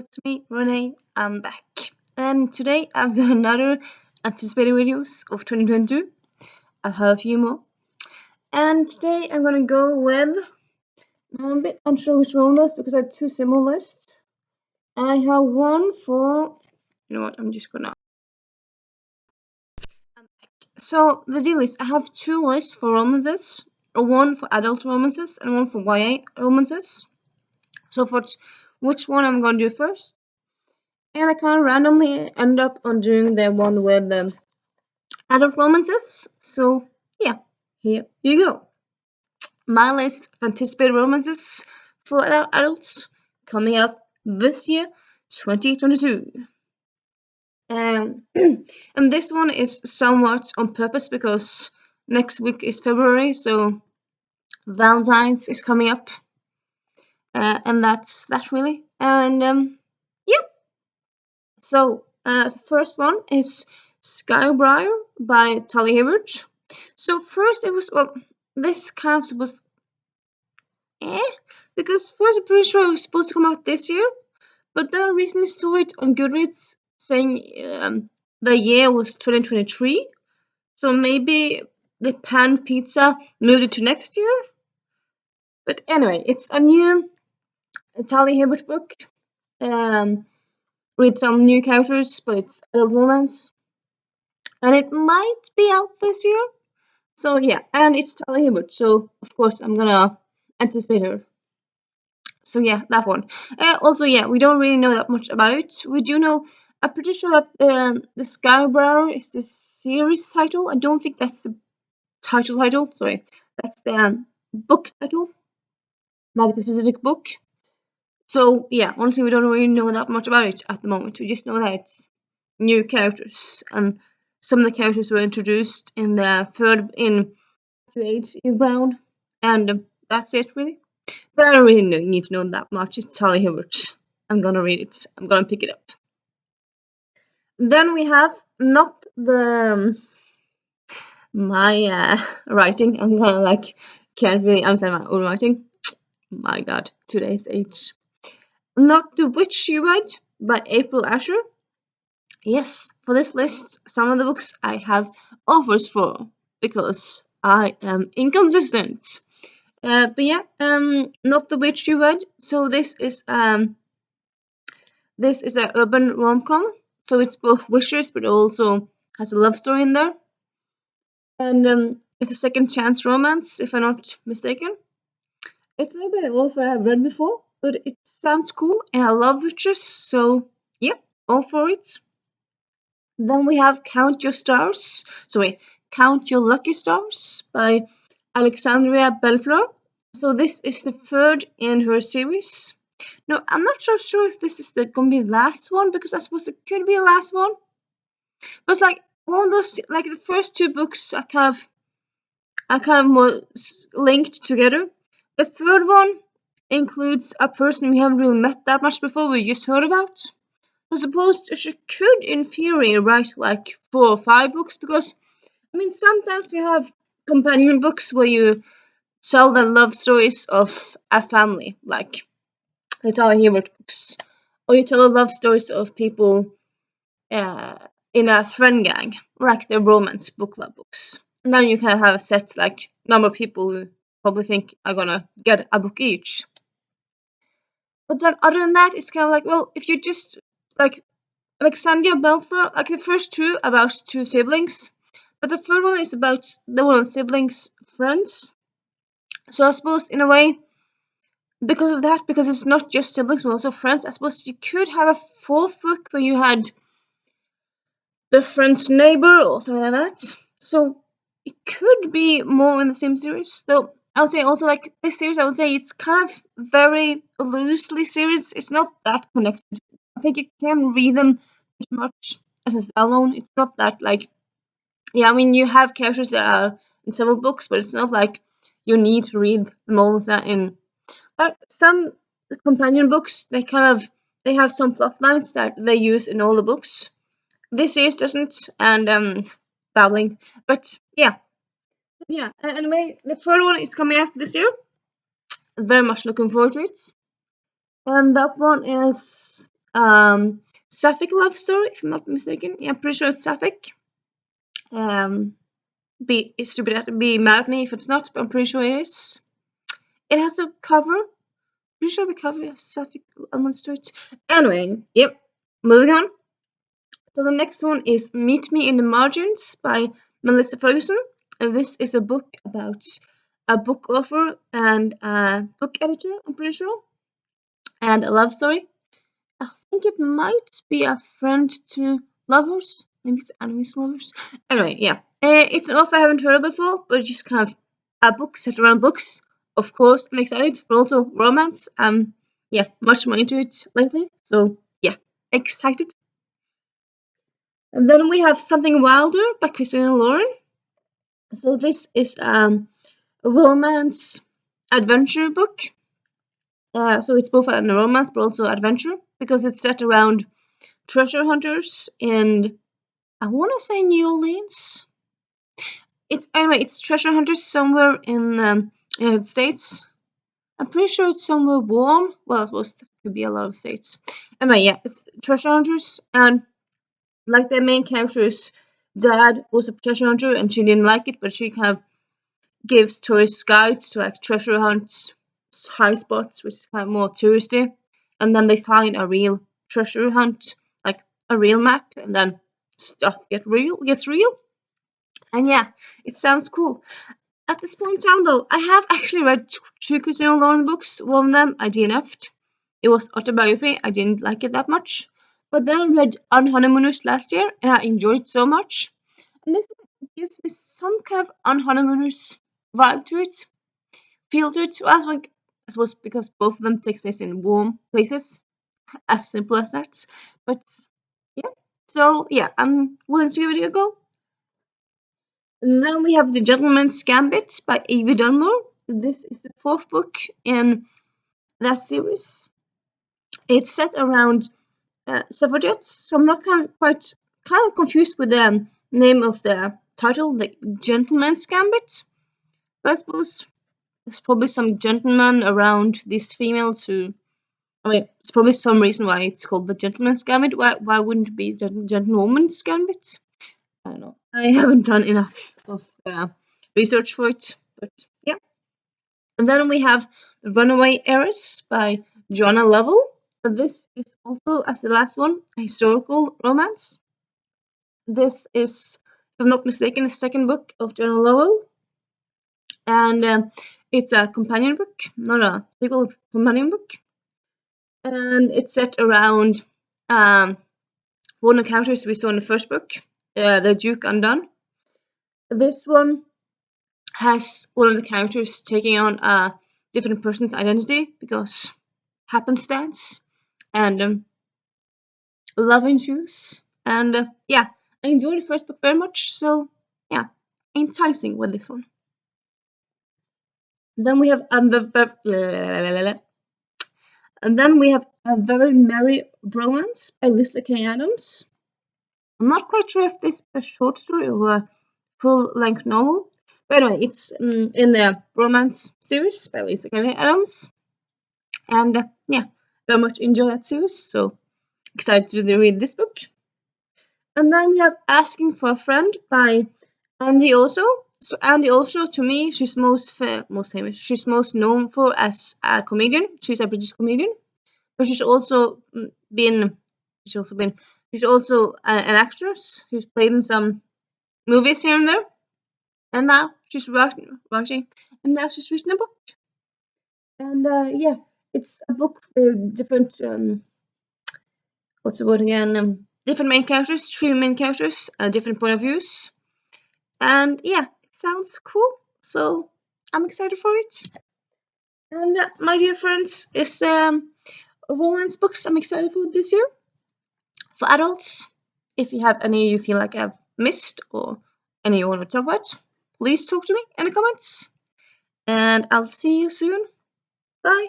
It's me, Renee. I'm back. And today I've got another anticipated videos of 2022. I have a few more. And today I'm gonna go with, I'm a bit unsure which one list because I have two similar lists. I have one for, you know what, I'm just gonna. So the deal is I have two lists for romances, one for adult romances and one for YA romances. So for which one I'm gonna do first. And I kind of randomly end up on doing the one with adult romances. So yeah, here you go. My list of anticipated romances for adults coming out this year, 2022. And this one is somewhat on purpose because next week is February, so Valentine's is coming up, and that's that really. And yeah, so the first one is Skybriar by Tally Hibbert. So first it was, well, this kind of was because first I'm pretty sure it was supposed to come out this year, but then I recently saw it on Goodreads saying the year was 2023, so maybe the pan pizza moved it to next year. But anyway, it's a new Tally Hibbert book. Um, with some new characters, but it's adult romance, and it might be out this year. So yeah, and it's Tally Hibbert, so of course I'm gonna anticipate her. So yeah, that one. Also, yeah, we don't really know that much about it. We do know. I'm pretty sure that the Skybrower is the series title. I don't think that's the title. Sorry, that's the book title, not the specific book. So yeah, honestly, we don't really know that much about it at the moment. We just know that it's new characters, and some of the characters were introduced in the third in Age Eve Brown, and that's it really. But I don't really need to know that much. It's Tally Hibbert. I'm gonna read it. I'm gonna pick it up. Then we have not the my writing. I'm gonna can't really understand my own writing. My God, today's age. Not the Witch You Read by April Asher. Yes, for this list, some of the books I have offers for because I am inconsistent. But yeah, not the Witch You Read. So this is a urban rom-com, so it's both witches but also has a love story in there. And it's a second chance romance, if I'm not mistaken. It's not by an author I've read before, but it sounds cool and I love witches, so yeah, all for it. Then we have Count Your Lucky Stars by Alexandria Belfleur. So this is the third in her series. No, I'm not so sure if this is gonna be the last one because I suppose it could be the last one. But it's like one of those, like the first two books are kind of more linked together. The third one includes a person we haven't really met that much before. We just heard about. I suppose she could, in theory, write like 4 or 5 books because I mean sometimes we have companion books where you tell the love stories of a family, like the Tally Hibbert books, or you tell the love stories of people uh, in a friend gang, like the romance book club books. And then you kind of have a set like number of people who probably think are gonna get a book each. But then other than that, it's kind of like, well, if you just like Alexandria Belfer, like the first two about two siblings, but the third one is about the one of the siblings' friends. So I suppose in a way, because of that, because it's not just siblings but also friends, I suppose you could have a fourth book where you had the friend's neighbor or something like that. So it could be more in the same series. Though I would say also like this series, I would say it's kind of very loosely series. It's not that connected. I think you can read them as much as a standalone. It's not that like, yeah, I mean you have characters that are in several books, but it's not like you need to read them all in. Like some companion books, they have some plot lines that they use in all the books. This series doesn't, and babbling. But yeah. Anyway, the third one is coming after this year. Very much looking forward to it. And that one is Sapphic love story, if I'm not mistaken. Yeah, I'm pretty sure it's Sapphic. It's stupid. Be mad at me if it's not, but I'm pretty sure it is. It has a cover. Pretty sure the cover has Sapphic elements to it. Anyway, yep. Moving on. So the next one is Meet Me in the Margins by Melissa Ferguson. And this is a book about a book author and a book editor, I'm pretty sure, and a love story. I think it might be a friend to lovers. Maybe it's enemies to lovers. Anyway, yeah. It's an author I haven't heard of before, but just kind of a book set around books. Of course, I'm excited, but also romance. Yeah, much more into it lately. So, yeah, excited. And then we have Something Wilder by Christina Lauren. So this is a romance adventure book. So it's both a romance but also adventure because it's set around treasure hunters in, I want to say, New Orleans. It's treasure hunters somewhere in the United States. I'm pretty sure it's somewhere warm. Well, I suppose there could be a lot of states. Anyway, yeah, it's treasure hunters, and like the main character's dad was a treasure hunter, and she didn't like it, but she kind of gives tourist guides to like treasure hunts, high spots, which is kind of more touristy, and then they find a real treasure hunt, like a real map, and then stuff gets real, and yeah, it sounds cool. At this point in time, though, I have actually read two Christina Lauren books. One of them I DNF'd. It was autobiography. I didn't like it that much. But then I read Unhoneymooners last year, and I enjoyed it so much. And this gives me some kind of Unhoneymooners vibe to it, feel to it. Well, I suppose because both of them take place in warm places. As simple as that. But yeah. So yeah, I'm willing to give it a go. And then we have The Gentleman's Gambit by Evie Dunmore. This is the fourth book in that series. It's set around suffragettes, so I'm not kind of confused with the name of the title, The Gentleman's Gambit. But I suppose there's probably some gentlemen around these females who. I mean, it's probably some reason why it's called The Gentleman's Gambit. Why wouldn't it be The Gentlewoman's Gambit? I don't know. I haven't done enough of research for it, but yeah. And then we have Runaway Heiress by Jonah Lovell. This is also, as the last one, a historical romance. This is, if I'm not mistaken, the second book of Jonah Lovell. And it's a companion book, not a sequel, companion book. And it's set around one of the characters we saw in the first book, the Duke Undone. This one has one of the characters taking on a different person's identity because happenstance and love ensues. And yeah, I enjoyed the first book very much, so yeah, enticing with this one. Then we have a very merry romance by Lisa K. Adams. I'm not quite sure if this is a short story or a full-length novel. But anyway, it's in the romance series by Lisa K. Adams. And yeah, very much enjoy that series, so excited to read this book. And then we have Asking for a Friend by Andy Oso. So Andy Oso, to me, she's most famous. She's most known for as a comedian. She's a British comedian, but she's also been an actress. She's played in some movies here and there, and now she's writing, and now she's written a book. And yeah, it's a book with different what's the word again? Different main characters, three main characters, different point of views, and yeah, it sounds cool. So I'm excited for it. And my dear friends, is romance books I'm excited for this year for adults. If you have any you feel like I've missed or any you want to talk about, please talk to me in the comments. And I'll see you soon. Bye.